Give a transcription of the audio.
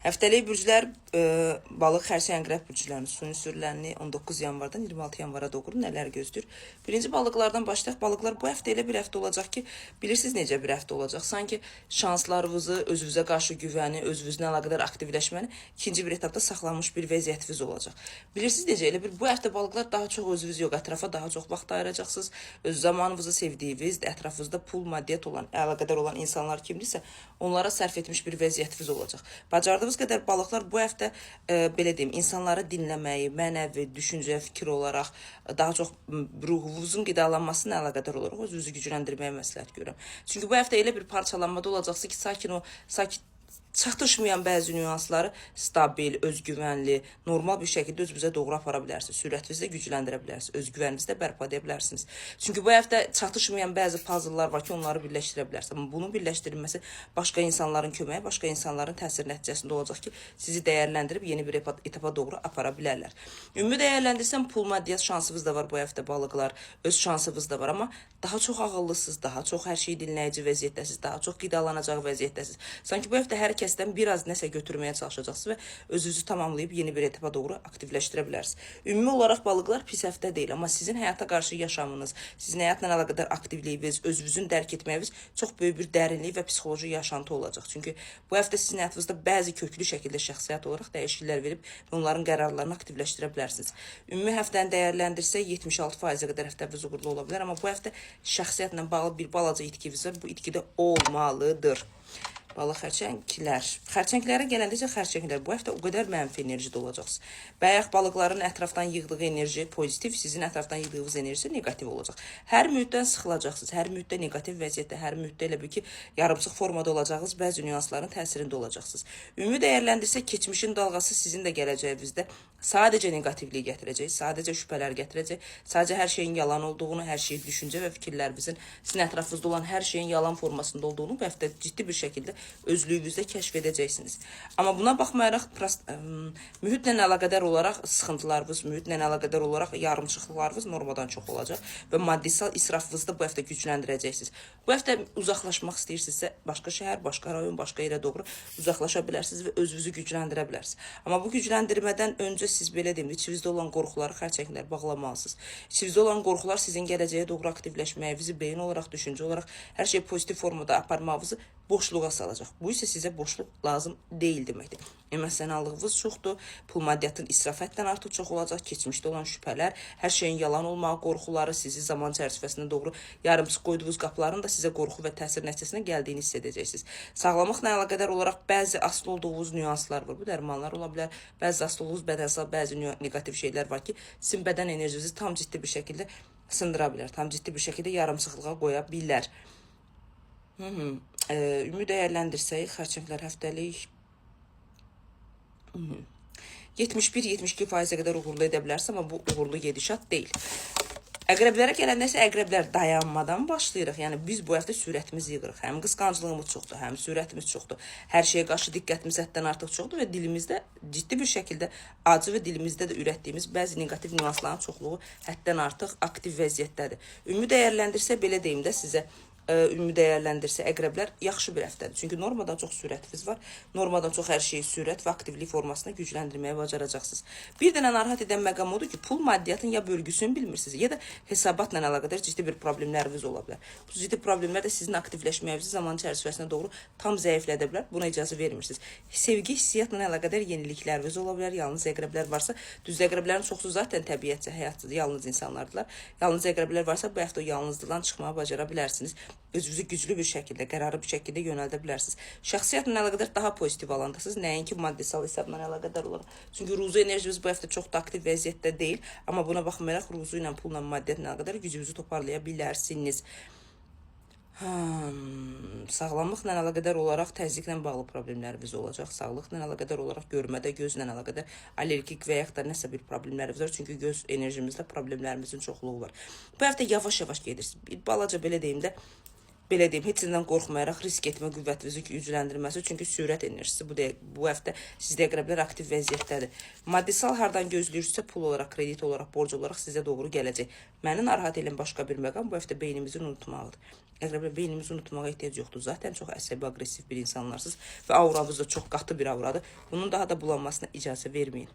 Həftəlik bürclər balıq, xərçəng, əqrəb bürclərinin suni sürülərini 19 yanvardan 26 yanvara doğru nələr gözləyir? Birinci balıqlardan başlayaq. Balıqlar bu həftə elə bir həftə olacaq ki, bilirsiniz necə bir həftə olacaq? Sanki şanslarınızı, özünüzə qarşı güvəni, özünüzlə əlaqədar aktivləşməni ikinci bir etapda saxlanmış bir vəziyyətiniz olacaq. Bilirsiniz necə? Elə bir bu həftə balıqlar daha çox özünüz yox, ətrafa daha çox vaxt ayıracaqsınız. Öz zamanınızı sevdiyiniz, ətrafınızda pul, maddiyyat olan, əlaqədar olan insanlar kimdirsə, onlara sərf etmiş bir vəziyyətiniz olacaq. Bacardığınız qədər balıqlar bu həftə belə deyim, insanları dinləməyi, mənəvi, düşüncə, fikir olaraq daha çox ruhunuzun qidalanmasına əlaqədar olaraq özünüzü gücləndirməyə məsləhət görürəm. Çünki bu həftə elə bir parçalanmada olacaqsa ki, sakit çatışmayan bəzi nüansları stabil, özgüvənli, normal bir şəkildə özünüzə doğru apara bilərsiniz. Sürətinizi də gücləndirə bilərsiniz. Özgüvəninizi də bərpa edə bilərsiniz. Çünki bu həftə çatışmayan bəzi puzzle'lar var ki, onları birləşdirə bilərsiniz. Amma bunun birləşdirilməsi başqa insanların köməyi, başqa insanların təsir nəticəsində olacaq ki, sizi dəyərləndirib yeni bir etapa doğru apara bilərlər. Ümumi dəyərləndirsəm, pul, maddiyyat şansınız da var bu həftə balıqlar, öz şansınız da var. Amma daha çox ağıllısınız, daha çox hər şeyi dinləyici vəziyyətdəsiniz, daha çox qidalanacaq vəziyyətdəsiniz. Sanki bu həftə hər kəsdən biraz nəsə götürməyə çalışacaqsınız və özünüzü tamamlayıb yeni bir etapa doğru aktivləşdirə bilərsiniz. Ümumi olaraq balıqlar pis həftə deyil, amma sizin həyata qarşı yaşamınız, sizin həyatla əlaqədar aktivliyiniz, özünüzün dərk etməyiniz çox böyük bir dərinlik və psixoloji yaşantı olacaq. Çünki bu həftə sizin həyatınızda bəzi köklü şəkildə şəxsiyyət olaraq dəyişikliklər verib və onların qərarlarını aktivləşdirə bilərsiniz. Ümumi həftəni dəyərləndirsək 76%-ə qədər həftəniz uğurlu ola bilər, amma bu həftə şəxsiyyətlə bağlı bir balaca itkiniz var. Bu itki də olmalıdır. Balıq xərçənglər. Xərçənglərə gələndə isə xərçənglər bu həftə o qədər mənfi enerjide olacaqsınız. Bayaq balıqların ətrafdan yığdığı enerji pozitiv, sizin ətrafdan yığdığınız enerji negativ olacaq. Hər mühitdən sıxılacaqsınız. Hər mühitdə negativ vəziyyətdə, hər mühitdə elə bir ki, yarımsıq formada olacağınız bəzi nüansların təsirində olacaqsınız. Ümumi dəyərləndirsə keçmişin dalğası sizin də gələcəyinizdə sadəcə negativlik gətirəcək, sadəcə şübhələr gətirəcək, sadəcə hər şeyin yalan olduğunu, hər şeyin düşüncə və fikirlərinizin sizin ətrafınızda olan hər şeyin yalan formasında olduğunu bu həftə ciddi bir şəkildə özlüyünüzdə kəşf edəcəksiniz. Amma buna baxmayaraq mühitlə əlaqədar olaraq sıxıntılarınız, mühitlə əlaqədar olaraq yarımçıqlıqlarınız normadan çox olacaq və maddisal israfınızı da bu həftə gücləndirəcəksiniz. Bu həftə uzaqlaşmaq istəyirsinizsə başqa şəhər, başqa rayon, başqa yerə doğru uzaqlaşa bilərsiniz və özünüzü gücləndirə bilərsiniz. Amma bu gücləndirmədən öncə siz belə deyim, içinizdə olan qorxuları xərçənglər bağlamalısınız. İçinizdə olan qorxular sizin gələcəyə doğru aktivləşməyinizi, beyin olaraq, düşüncə olaraq hər şey pozitiv formada aparmağınızı boşluğa salacaq. Bu isə sizə boşluq lazım deyil deməkdir. Emosionallığınız çoxdur, pul maddiyyatın israf həddən artıq çox olacaq, keçmişdə olan şübhələr, hər şeyin yalan olmağı qorxuları sizi zaman çərçivəsində doğru yarımçıq qoyduğunuz qapıların da sizə qorxu və təsir nəticəsində gəldiyini hiss edəcəksiniz. Sağlamlıqla əlaqədar olaraq bəzi asılı olduğunuz nüanslar var. Bu dərmanlar ola bilər, bəzi asılı olduğunuz bədənsel bəzi negativ şeylər var ki, sizin bədən enerjinizi tam ciddi bir şəkildə sındıra bilər, tam ciddi bir şəkildə yarımçıqlığa qoya bilər. Ümumi dəyərləndirsək, xərçənglər həftəlik 71-72%-ə qədər uğurlu edə bilərsə, amma bu uğurlu gedişat deyil. Əqrəblərə gələndə isə əqrəblər dayanmadan başlayırıq. Yəni biz bu həftə sürətimizi yığırıq. Həm qısqanclığımız çoxdur, həm sürətimiz çoxdur. Hər şeyə qarşı diqqətimiz həddən artıq çoxdur və dilimizdə ciddi bir şəkildə acı və dilimizdə də ürətdiyimiz bəzi negativ nüansların çoxluğu həddən artıq aktiv vəziyyətdədir. Ümumi dəyərləndirsə belə deyim də sizə, ümumi dəyərləndirsə əqrəblər yaxşı bir həftədir. Çünki normadan çox sürətiniz var. Normadan çox hər şeyi sürət və aktivlik formasına gücləndirməyə bacaracaqsınız. Bir dənə narahat edən məqam odur ki, pul maddiyyatın ya bölgüsünü bilmirsiniz, ya da hesabatla əlaqədar ciddi bir problemləriniz ola bilər. Bu ciddi problemlər də sizin aktivləşməyinizi zaman çərçivəsinə doğru tam zəiflədə bilər. Buna icazə vermirsiniz. Sevgi, hissiyyatla əlaqədar yenilikləriniz ola bilər. Yalnız əqrəblər varsa, düz əqrəblərin çoxsu zaten təbiətcə həyatdır, yalnız insanlardılar. Yalnız əqrəblər varsa, bu həftə o yalnızlıqdan çıxmağa bacara bilərsiniz. Özünüzü güclü bir şəkildə, qərarlı bir şəkildə yönəldə bilərsiniz. Şəxsiyyətlə əlaqədar daha pozitiv alandasınız, nəinki maddisal hesabla əlaqədar olaraq. Çünki ruzu enerjiniz bu həftə çox da aktiv vəziyyətdə deyil, amma buna baxmayaraq ruzu ilə, pulla, maddiyyatla əlaqədar gücünüzü toparlaya bilərsiniz. Sağlamlıqla əlaqədar olaraq təzyiqlə bağlı problemləriniz olacaq. Sağlıqla əlaqədar olaraq görmədə, gözlə əlaqədar allergik və yaxud da nəsə bir problemləriniz var. Çünki göz enerjimizdə problemlərimizin çoxluğu var. Bu həftə yavaş-yavaş gedirsiniz. Bir balaca belə deyim də, belə deyim, heç nədən qorxmayaraq risk etmə qüvvətinizi gücləndirməsi. Çünki sürət enerjisi bu həftə sizdə əqrəblər aktiv vəziyyətdədir. Maddisal hardan gözləyirsə pul olaraq, kredit olaraq, borc olaraq sizə doğru gələcək. Məni narahat edən başqa bir məqam bu həftə beynimizi unutmaqdır. Əqrəblər beynimizi unutmağa ehtiyac yoxdur. Zaten çox əsəbi, aqressiv bir insanlarsınız və auranız da çox qatı bir auradır. Bunun daha da bulanmasına icazə verməyin.